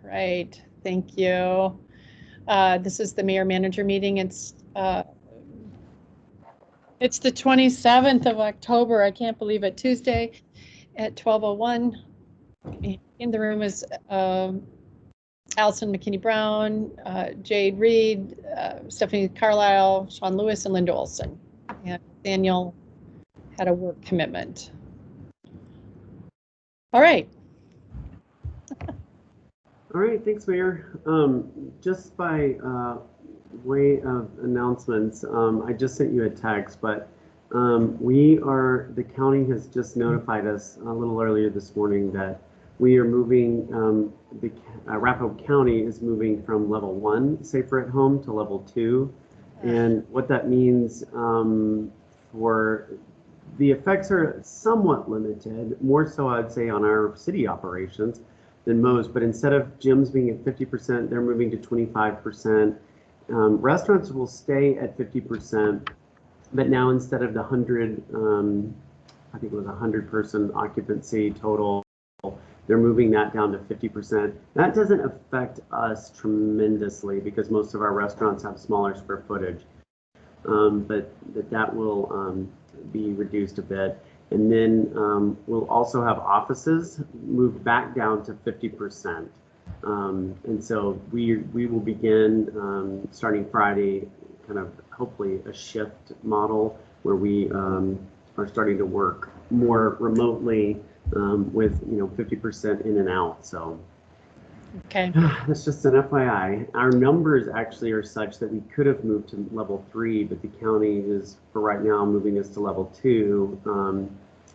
right. Thank you. This is the mayor-manager meeting. It's the 27th of October. I can't believe it. Tuesday at 12:01. In the room is Allison McKinney-Brown, Jade Reed, Stephanie Carlisle, Shawn Lewis, and Linda Olson. And Daniel had a work commitment. All right. All right, thanks, Mayor. Just by way of announcements, I just sent you a text, but the county has just notified us a little earlier this morning that we are moving, Arapahoe County is moving from level 1 safer at home to level 2. And what that means for the effects are somewhat limited, more so I'd say on our city operations than most, but instead of gyms being at 50%, they're moving to 25%. Restaurants will stay at 50%, but now instead of the 100, I think it was 100-person occupancy total, they're moving that down to 50%. That doesn't affect us tremendously because most of our restaurants have smaller square footage, but that will be reduced a bit. And then we'll also have offices move back down to 50%. And so we will begin starting Friday, kind of hopefully a shift model where we are starting to work more remotely with 50% in and out. So okay, that's just an FYI. Our numbers actually are such that we could have moved to level 3, but the county is for right now moving us to level 2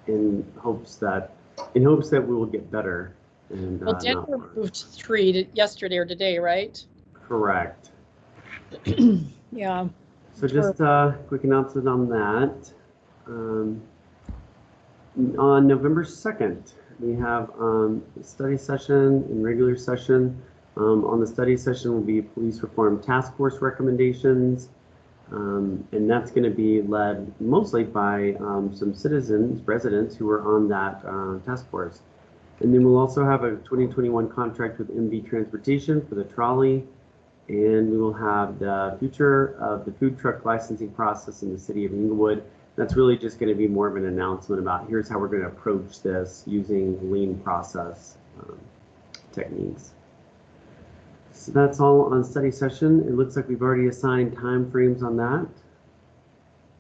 in hopes that we will get better. And well, Denver moved 3 yesterday or today, right? Correct. Yeah. So just a quick announcement on that. On November 2nd, we have a study session and regular session. On the study session will be police reform task force recommendations. And that's going to be led mostly by some residents who are on that task force. And then we'll also have a 2021 contract with MV Transportation for the trolley. And we will have the future of the food truck licensing process in the city of Inglewood. That's really just going to be more of an announcement about here's how we're going to approach this using lean process techniques. So that's all on study session. It looks like we've already assigned time frames on that.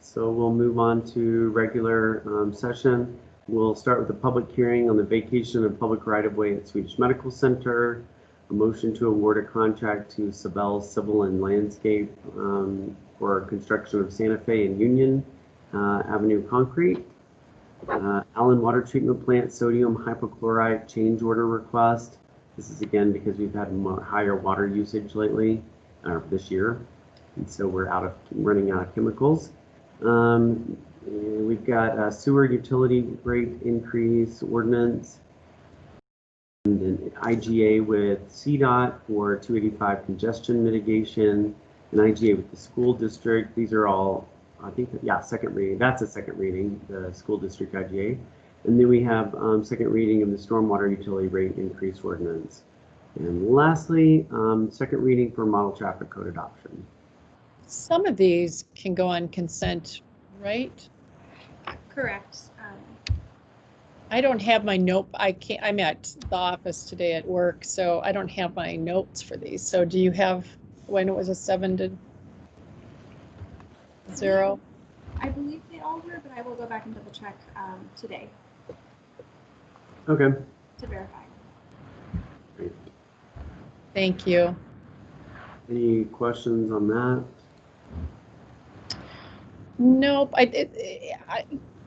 So we'll move on to regular session. We'll start with the public hearing on the vacation of public right-of-way at Swedish Medical Center, a motion to award a contract to Sabel Civil and Landscape for construction of Santa Fe and Union Avenue concrete, Allen Water Treatment Plant sodium hypochlorite change order request. This is again because we've had higher water usage lately, this year, and so we're running out of chemicals. We've got a sewer utility rate increase ordinance, and an IGA with Cdot for 285 congestion mitigation, an IGA with the school district. These are all, I think, yeah, second reading. That's a second reading, the school district IGA. And then we have second reading of the stormwater utility rate increase ordinance. And lastly, second reading for model traffic code adoption. Some of these can go on consent, right? Correct. I don't have my note. I'm at the office today at work, so I don't have my notes for these. So do you have when it was a 7 to 0? I believe they all were, but I will go back and double check today. Okay. To verify. Great. Thank you. Any questions on that? Nope.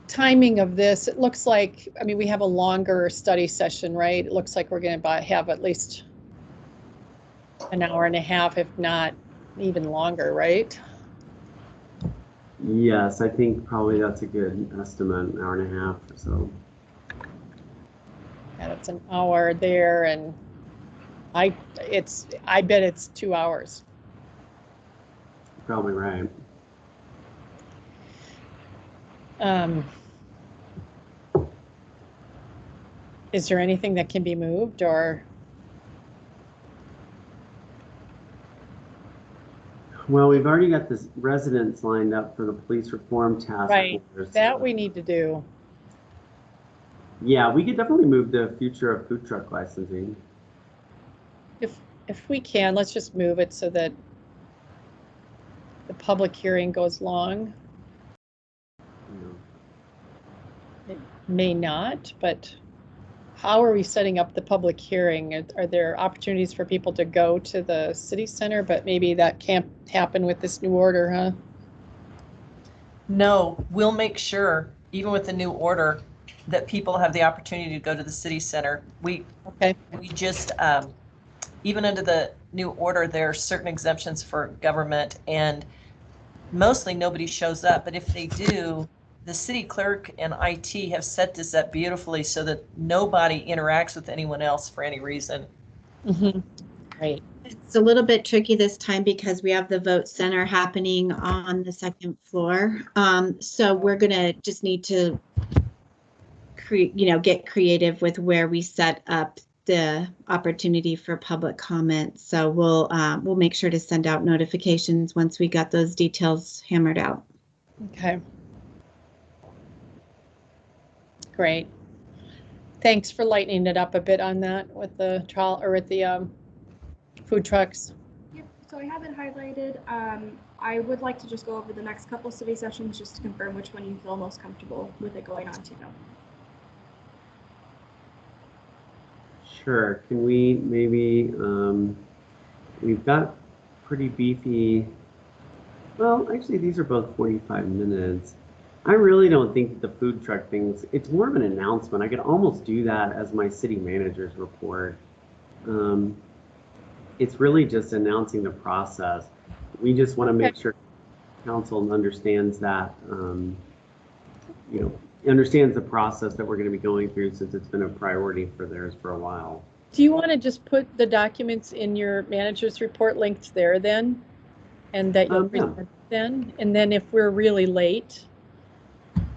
Timing of this, it looks like, I mean, we have a longer study session, right? It looks like we're going to have at least an hour and a half, if not even longer, right? Yes, I think probably that's a good estimate, an hour and a half or so. And it's an hour there, and I bet it's 2 hours. Probably right. Is there anything that can be moved, or? Well, we've already got this residents lined up for the police reform task Right, force. that we need to do. Yeah, we could definitely move the future of food truck licensing. If we can, let's just move it so that the public hearing goes long. It may not, but how are we setting up the public hearing? Are there opportunities for people to go to the city center, but maybe that can't happen with this new order, huh? No, we'll make sure, even with the new order, that people have the opportunity to go to the city center. We just, even under the new order, there are certain exemptions for government, and mostly nobody shows up. But if they do, the city clerk and IT have set this up beautifully so that nobody interacts with anyone else for any reason. Mm-hmm. Right. It's a little bit tricky this time because we have the vote center happening on the second floor. So we're gonna just need to get creative with where we set up the opportunity for public comment. So we'll make sure to send out notifications once we got those details hammered out. Okay. Great. Thanks for lightening it up a bit on that with the trial or with the food trucks. Yep, so I have it highlighted. I would like to just go over the next couple study sessions just to confirm which one you feel most comfortable with it going on to. Sure. Can we maybe, we've got pretty beefy, well, actually, these are both 45 minutes. I really don't think the food truck things, it's more of an announcement. I could almost do that as my city manager's report. It's really just announcing the process. We just want to make sure council understands that, understands the process that we're going to be going through since it's been a priority for theirs for a while. Do you want to just put the documents in your manager's report linked there then? And that you'll present then? And then if we're really late,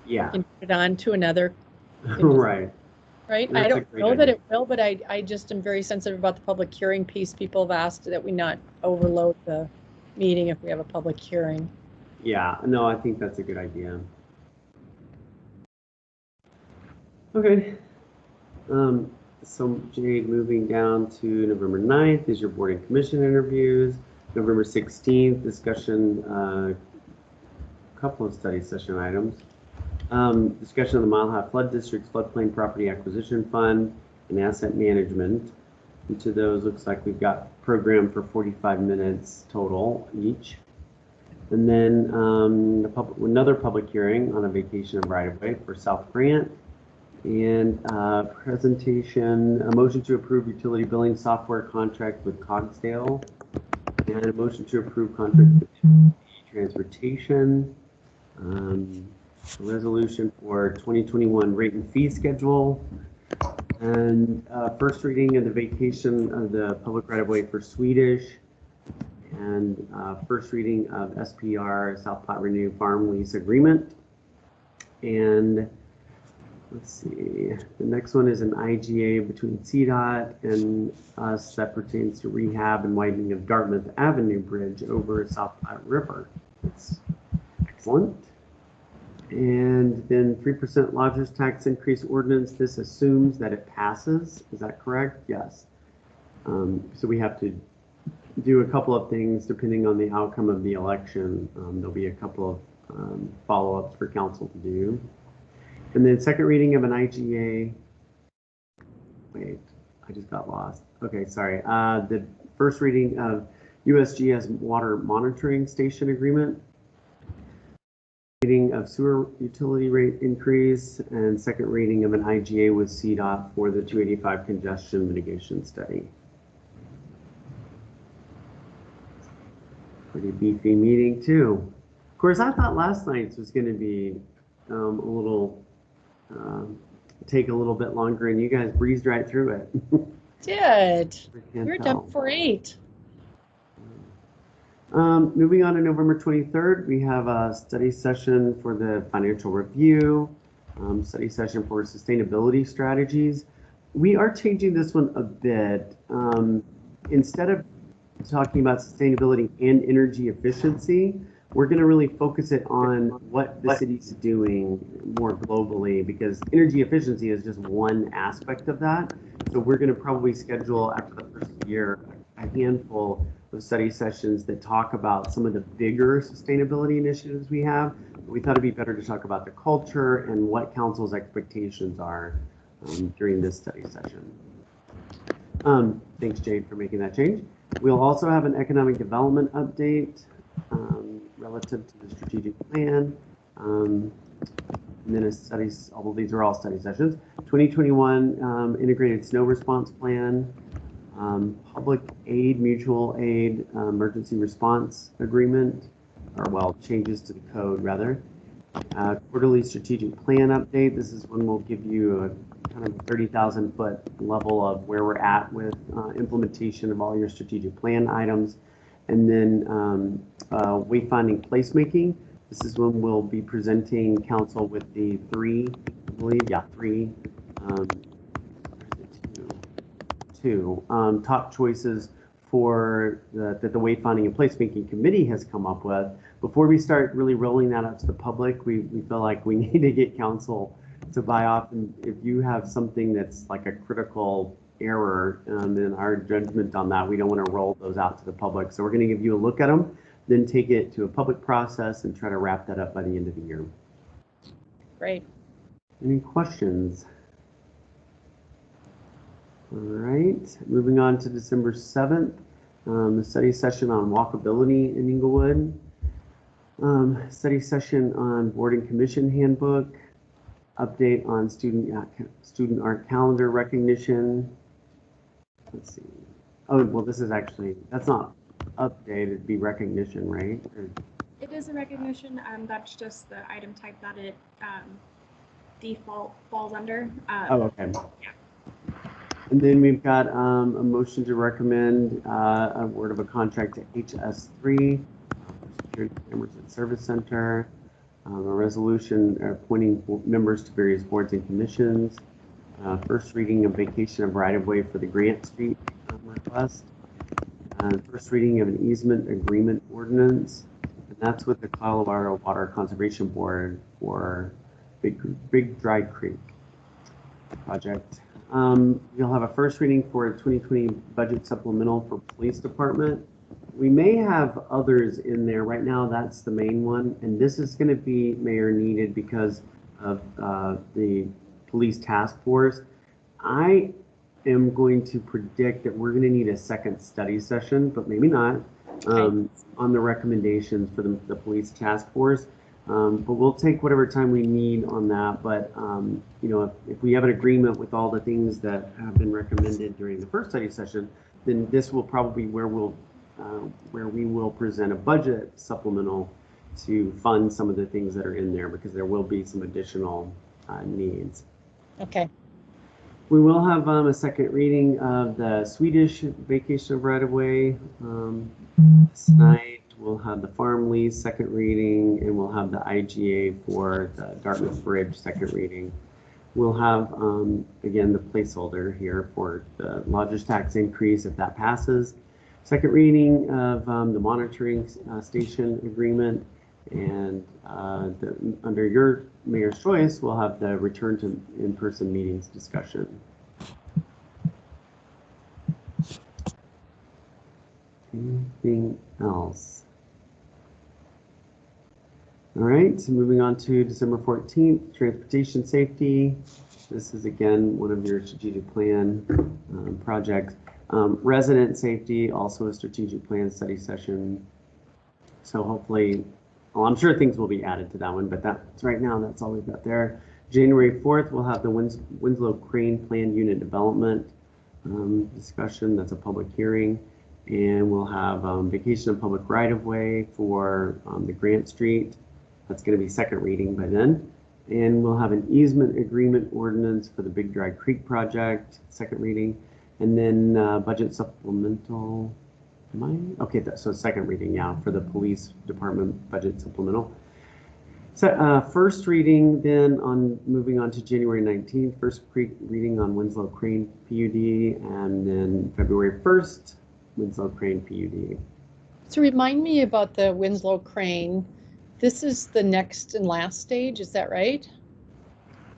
yeah, you can put it on to another. Right. Right? That's I don't know that idea. it will, but I just am very sensitive about the public hearing piece. People have asked that we not overload the meeting if we have a public hearing. Yeah, no, I think that's a good idea. Okay. So Jade, moving down to November 9th is your board and commission interviews. November 16th, discussion, a couple of study session items. Discussion of the Mile High Flood District's floodplain property acquisition fund and asset management. Each of those looks like we've got programmed for 45 minutes total each. And then another public hearing on a vacation of right-of-way for South Grant. And presentation, a motion to approve utility billing software contract with Cogsdale. And a motion to approve contract with transportation. A resolution for 2021 rate and fee schedule. And first reading of the vacation of the public right-of-way for Swedish. And first reading of SPR South Platte Renew Farm Lease Agreement. And let's see, the next one is an IGA between Cdot and us that pertains to rehab and widening of Dartmouth Avenue Bridge over South Platte River. That's excellent. And then 3% lodgers tax increase ordinance. This assumes that it passes. Is that correct? Yes. So we have to do a couple of things depending on the outcome of the election. There'll be a couple of follow-ups for council to do. And then second reading of an IGA. Wait, I just got lost. Okay, sorry. The first reading of USGS water monitoring station agreement. Reading of sewer utility rate increase, and second reading of an IGA with Cdot for the 285 congestion mitigation study. Pretty beefy meeting too. Of course, I thought last night's was going to be a little, take a little bit longer, and you guys breezed right through it. Did. We We're done for 8. Moving on to November 23rd, we have a study session for the financial review, study session for sustainability strategies. We are changing this one a bit. Instead of talking about sustainability and energy efficiency. We're going to really focus it on what the city's doing more globally, because energy efficiency is just one aspect of that. So we're going to probably schedule after the first year a handful of study sessions that talk about some of the bigger sustainability initiatives we have. We thought it'd be better to talk about the culture and what council's expectations are during this study session. Thanks, Jade, for making that change. We'll also have an economic development update relative to the strategic plan. And then a studies, although these are all study sessions. 2021 integrated snow response plan, public aid, mutual aid, emergency response agreement, or well, changes to the code rather. Quarterly strategic plan update. This is when we'll give you a kind of 30,000 foot level of where we're at with implementation of all your strategic plan items. And then wayfinding placemaking. This is when we'll be presenting council with the three top choices for that the Wayfinding and Placemaking Committee has come up with. Before we start really rolling that out to the public, we feel like we need to get council to buy off. And if you have something that's like a critical error in our judgment on that, we don't want to roll those out to the public. So we're going to give you a look at them, then take it to a public process and try to wrap that up by the end of the year. Great. Any questions? All right, moving on to December 7th, the study session on walkability in Inglewood, study session on board and commission handbook, update on student art calendar recognition. Let's see. Oh, well, this is actually, that's not update, it'd be recognition, right? It is a recognition. That's just the item type that it default falls under. Oh, okay. Yeah. And then we've got a motion to recommend award of a contract to HS3, Security Cameras and Service Center, a resolution appointing members to various boards and commissions, first reading of vacation of right-of-way for the Grant Street request, first reading of an easement agreement ordinance, and that's with the Colorado Water Conservation Board for Big Dry Creek project. You'll have a first reading for a 2020 budget supplemental for police department. We may have others in there. Right now, that's the main one. And this is going to be mayor needed because of the police task force. I am going to predict that we're going to need a second study session, but maybe not, on the recommendations for the police task force. But we'll take whatever time we need on that. But, you know, if we have an agreement with all the things that have been recommended during the first study session, then this will probably be where we will present a budget supplemental to fund some of the things that are in there, because there will be some additional needs. Okay. We will have a second reading of the Swedish vacation of right-of-way this night. We'll have the farm lease second reading, and we'll have the IGA for the Dartmouth Bridge second reading. We'll have, again, the placeholder here for the lodger's tax increase if that passes. Second reading of the monitoring station agreement, and under your mayor's choice, we'll have the return to in-person meetings discussion. Anything else? All right, so moving on to December 14th, transportation safety. This is again one of your strategic plan projects. Resident safety, also a strategic plan study session. So hopefully, well, I'm sure things will be added to that one, but that's right now, that's all we've got there. January 4th, we'll have the Winslow Crane Plan Unit Development discussion. That's a public hearing. And we'll have vacation of public right-of-way for the Grant Street. That's going to be second reading by then. And we'll have an easement agreement ordinance for the Big Dry Creek project, second reading. And then budget supplemental. Okay, so second reading, yeah, for the police department budget supplemental. So first reading then on moving on to January 19th, first reading on Winslow Crane PUD, and then February 1st, Winslow Crane PUD. So remind me about the Winslow Crane. This is the next and last stage, is that right?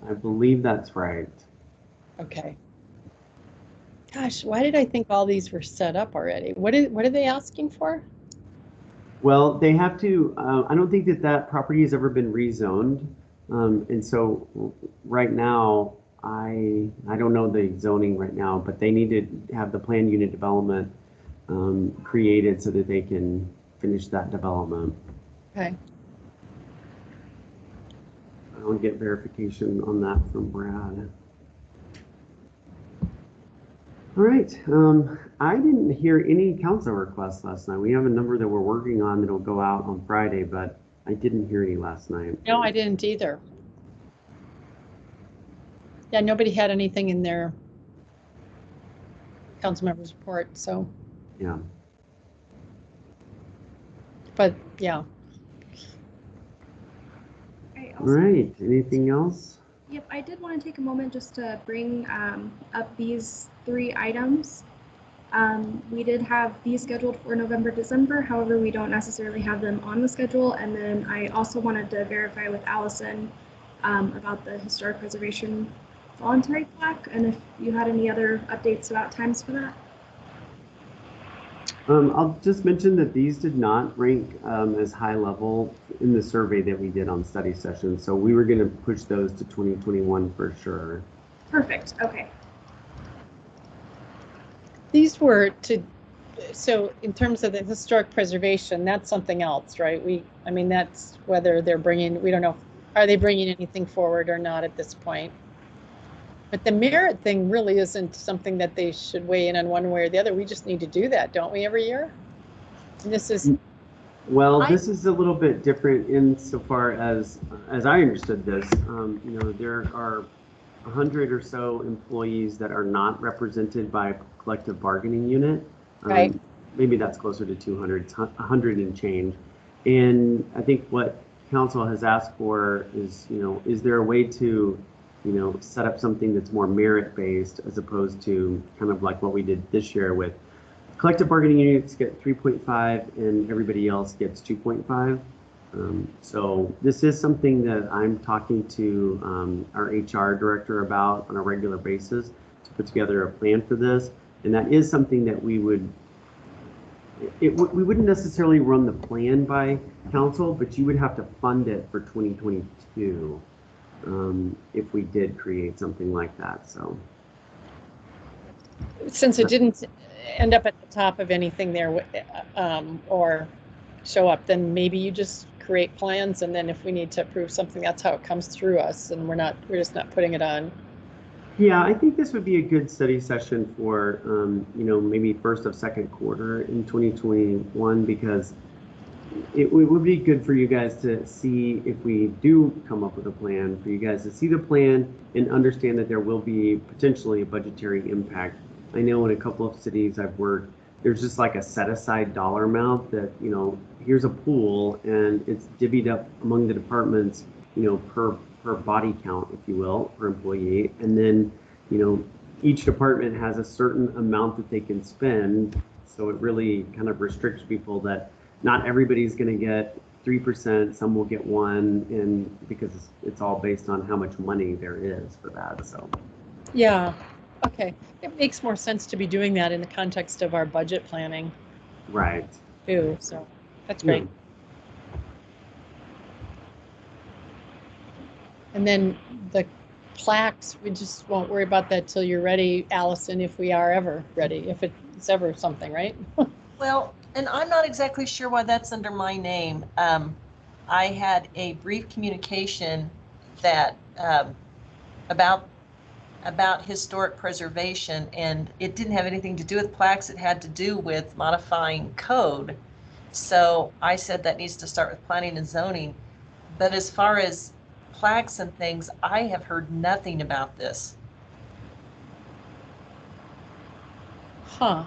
I believe that's right. Okay. Gosh, why did I think all these were set up already? What are they asking for? Well, they have to, I don't think that property has ever been rezoned. And so right now, I don't know the zoning right now, but they need to have the planned unit development created so that they can finish that development. Okay. I'll get verification on that from Brad. All right, I didn't hear any council requests last night. We have a number that we're working on that'll go out on Friday, but I didn't hear any last night. No, I didn't either. Yeah, nobody had anything in their council members report, so. Yeah. But yeah. All right, anything else? Yep, I did want to take a moment just to bring up these 3 items. We did have these scheduled for November, December. However, we don't necessarily have them on the schedule. And then I also wanted to verify with Allison about the historic preservation voluntary plaque, and if you had any other updates about times for that. I'll just mention that these did not rank as high level in the survey that we did on study sessions. So we were going to push those to 2021 for sure. Perfect. Okay. These were so in terms of the historic preservation, that's something else, right? I mean, that's whether they're bringing, we don't know, are they bringing anything forward or not at this point? But the merit thing really isn't something that they should weigh in on one way or the other. We just need to do that, don't we, every year? And this is. Well, this is a little bit different insofar as I understood this. You know, there are 100 or so employees that are not represented by a collective bargaining unit. Right. Maybe that's closer to 200, 100 and change. And I think what council has asked for is, you know, is there a way to, you know, set up something that's more merit-based as opposed to kind of like what we did this year with collective bargaining units get 3.5 and everybody else gets 2.5. So this is something that I'm talking to our HR director about on a regular basis to put together a plan for this. And that is something that we would, we wouldn't necessarily run the plan by council, but you would have to fund it for 2022 if we did create something like that. So Since it didn't end up at the top of anything there or show up, then maybe you just create plans, and then if we need to approve something, that's how it comes through us, and we're just not putting it on. Yeah, I think this would be a good study session for, you know, maybe first of second quarter in 2021, because it would be good for you guys to see if we do come up with a plan, for you guys to see the plan and understand that there will be potentially a budgetary impact. I know in a couple of cities I've worked, there's just like a set aside dollar amount that, you know, here's a pool and it's divvied up among the departments, you know, per body count, if you will, per employee. And then, you know, each department has a certain amount that they can spend. So it really kind of restricts people that not everybody's going to get 3%, some will get 1%, and because it's all based on how much money there is for that. So Yeah, okay. It makes more sense to be doing that in the context of our budget planning. Right. Too, so that's great. Yeah. And then the plaques, we just won't worry about that till you're ready, Allison, if we are ever ready, if it's ever something, right? Well, and I'm not exactly sure why that's under my name. I had a brief communication that about historic preservation, and it didn't have anything to do with plaques. It had to do with modifying code. So I said that needs to start with planning and zoning. But as far as plaques and things, I have heard nothing about this. Huh.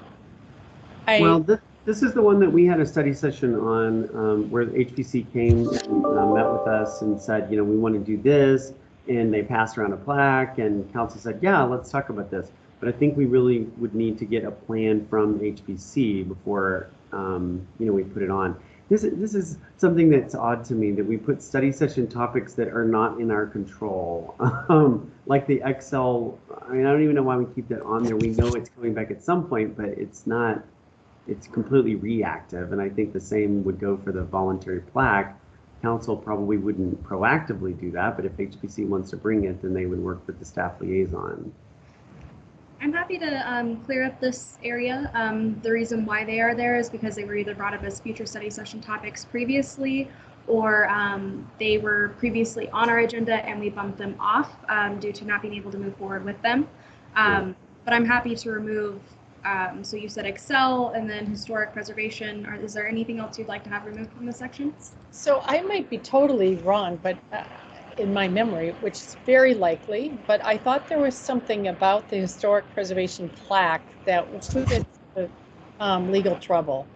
Well, this is the one that we had a study session on where the HPC came and met with us and said, you know, we want to do this. And they passed around a plaque and council said, yeah, let's talk about this. But I think we really would need to get a plan from HBC before, we put it on. This is something that's odd to me, that we put study session topics that are not in our control. Like the Excel, I don't even know why we keep that on there. We know it's coming back at some point, but it's not, it's completely reactive. And I think the same would go for the voluntary plaque. Council probably wouldn't proactively do that, but if HBC wants to bring it, then they would work with the staff liaison. I'm happy to clear up this area. The reason why they are there is because they were either brought up as future study session topics previously, or they were previously on our agenda and we bumped them off due to not being able to move forward with them. But I'm happy to remove, so you said Excel and then historic preservation. Is there anything else you'd like to have removed from the sections? So I might be totally wrong, but in my memory, which is very likely, but I thought there was something about the historic preservation plaque that put it into legal trouble.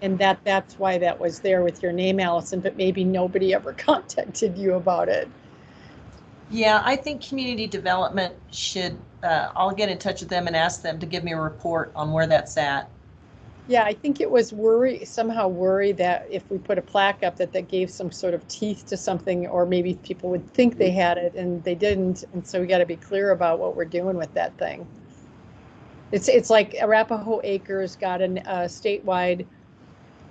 And that's why that was there with your name, Allison, but maybe nobody ever contacted you about it. Yeah, I think community development should, I'll get in touch with them and ask them to give me a report on where that's at. Yeah, I think it was somehow worry that if we put a plaque up that gave some sort of teeth to something, or maybe people would think they had it and they didn't. And so we got to be clear about what we're doing with that thing. It's like Arapahoe Acres got a statewide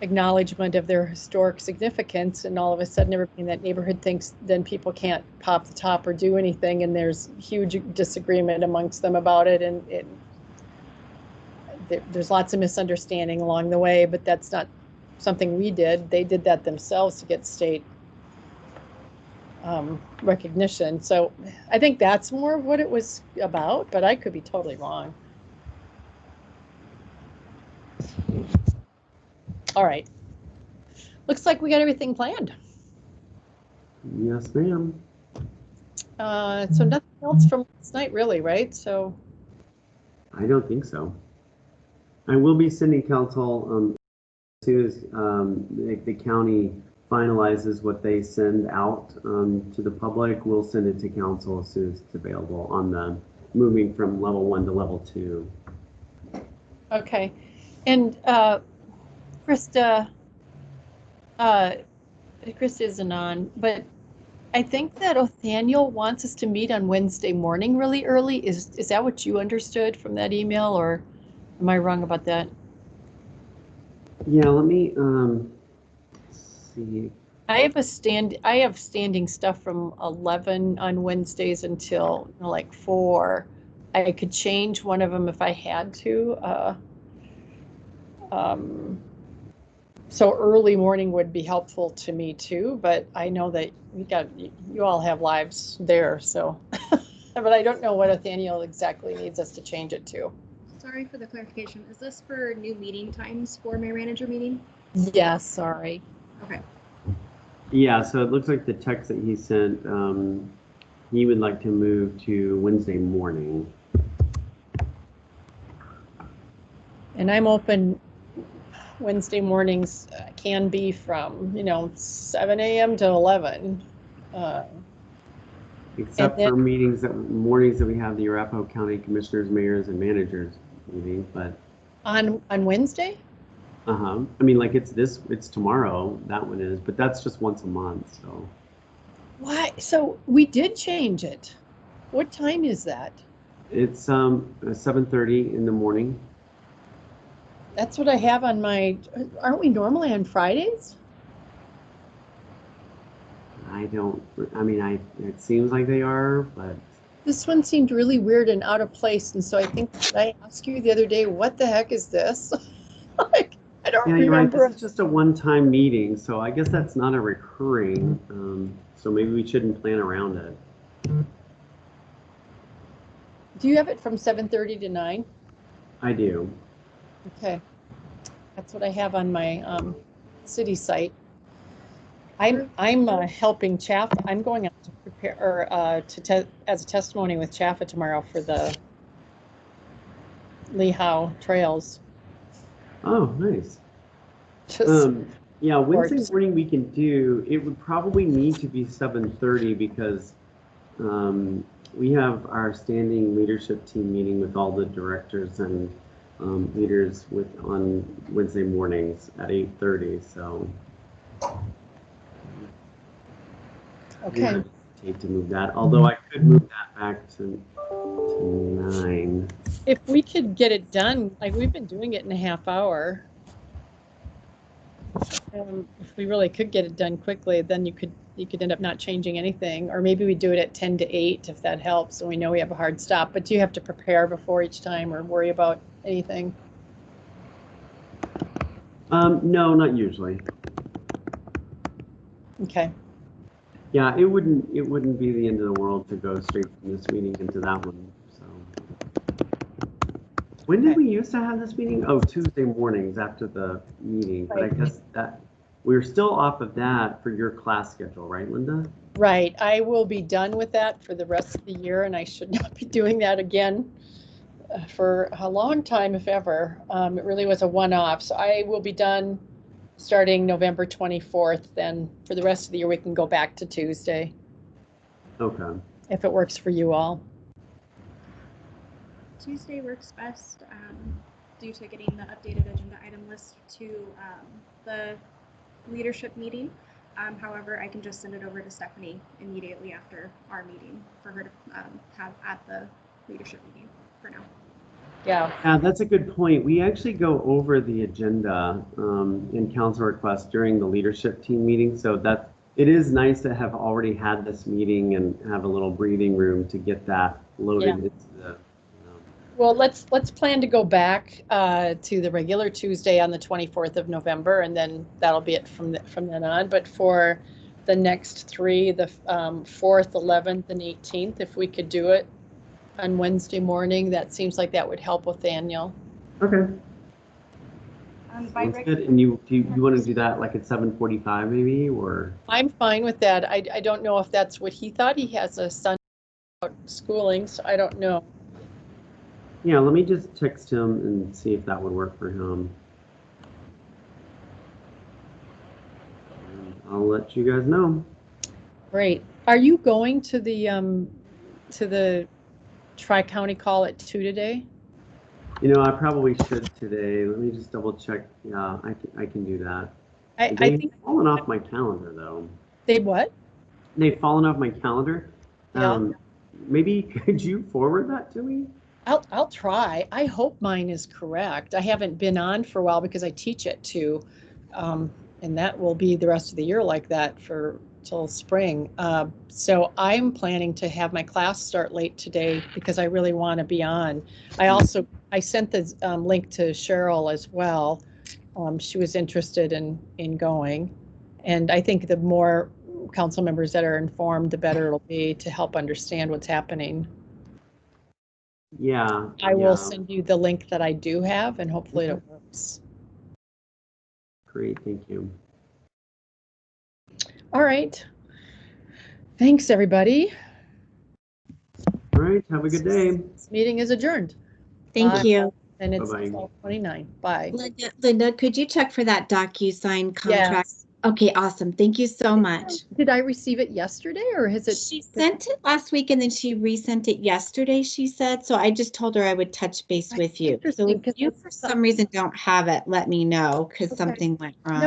acknowledgement of their historic significance, and all of a sudden everybody in that neighborhood thinks then people can't pop the top or do anything, and there's huge disagreement amongst them about it, and there's lots of misunderstanding along the way, but that's not something we did. They did that themselves to get state recognition. So I think that's more what it was about, but I could be totally wrong. All right. Looks like we got everything planned. Yes, ma'am. So nothing else from last night, really, right? So I don't think so. I will be sending council as soon as the county finalizes what they send out to the public. We'll send it to council as soon as it's available on the moving from level 1 to level 2. Okay, and Krista isn't on, but I think that Othaniel wants us to meet on Wednesday morning really early. Is that what you understood from that email, or am I wrong about that? Yeah, let me see. I have standing stuff from 11 on Wednesdays until like 4. I could change one of them if I had to. So early morning would be helpful to me too, but I know that you all have lives there, so. But I don't know what Othaniel exactly needs us to change it to. Sorry for the clarification. Is this for new meeting times for Mayor Manager meeting? Yeah, sorry. Okay. Yeah, so it looks like the text that he sent, he would like to move to Wednesday morning. And I'm open Wednesday mornings, can be from 7 a.m. to 11. Except for mornings that we have the Arapahoe County Commissioners, Mayors, and Managers meeting, but on Wednesday? I mean, like it's tomorrow, that one is, but that's just once a month, so. Why? So we did change it. What time is that? It's 7:30 in the morning. That's what I have on my, aren't we normally on Fridays? It seems like they are, but. This one seemed really weird and out of place, and so I think I asked you the other day, what the heck is this? Like, I don't remember. You're right. This is just a one-time meeting, so I guess that's not a recurring. So maybe we shouldn't plan around it. Do you have it from 7:30 to 9? I do. Okay, that's what I have on my city site. I'm helping Chaffa. I'm going out to prepare as a testimony with Chaffa tomorrow for the Lehigh Trails. Oh, nice. Yeah, Wednesday morning we can do. It would probably need to be 7:30 because we have our standing leadership team meeting with all the directors and leaders on Wednesday mornings at 8:30. So Okay. yeah, I hate to move that, although I could move that back to 9. If we could get it done, like we've been doing it in a half hour. If we really could get it done quickly, then you could end up not changing anything, or maybe we do it at 10 to 8 if that helps. So we know we have a hard stop, but do you have to prepare before each time or worry about anything? No, not usually. Okay. Yeah, it wouldn't be the end of the world to go straight from this meeting into that one. So when did we used to have this meeting? Oh, Tuesday mornings after the meeting. But I guess that we're still off of that for your class schedule, right, Linda? Right. I will be done with that for the rest of the year, and I should not be doing that again for a long time, if ever. It really was a one-off. So I will be done starting November 24th. Then for the rest of the year, we can go back to Tuesday. Okay. If it works for you all. Tuesday works best due to getting the updated agenda item list to the leadership meeting. However, I can just send it over to Stephanie immediately after our meeting for her to have at the leadership meeting for now. Yeah. Yeah, that's a good point. We actually go over the agenda in council requests during the leadership team meeting, so that it is nice to have already had this meeting and have a little breathing room to get that loaded into the. Well, let's plan to go back to the regular Tuesday on the 24th of November, and then that'll be it from then on. But for the next 3, the 4th, 11th, and 18th, if we could do it on Wednesday morning, that seems like that would help with Daniel. Okay. Sounds good. And you want to do that like at 7:45 maybe, or? I'm fine with that. I don't know if that's what he thought. He has a son out schooling, so I don't know. Yeah, let me just text him and see if that would work for him. And I'll let you guys know. Great. Are you going to the Tri-County call at 2 today? You know, I probably should today. Let me just double check. Yeah, I can do that. I think fallen off my calendar though. They what? They've fallen off my calendar. Yeah. Maybe could you forward that to me? I'll try. I hope mine is correct. I haven't been on for a while because I teach it too, and that will be the rest of the year like that till spring. So I'm planning to have my class start late today because I really want to be on. I sent the link to Cheryl as well. She was interested in going, and I think the more council members that are informed, the better it'll be to help understand what's happening. Yeah. I will send you the link that I do have, and hopefully it works. Great, thank you. All right. Thanks, everybody. All right, have a good day. This meeting is adjourned. Thank you. And it's Bye-bye. 12:29. Bye. Linda, could you check for that DocuSign contract? Yes. Okay, awesome. Thank you so much. Did I receive it yesterday, or has it? She sent it last week and then she resent it yesterday, she said. So I just told her I would touch base with you. So if you for some reason don't have it, let me know because something went wrong.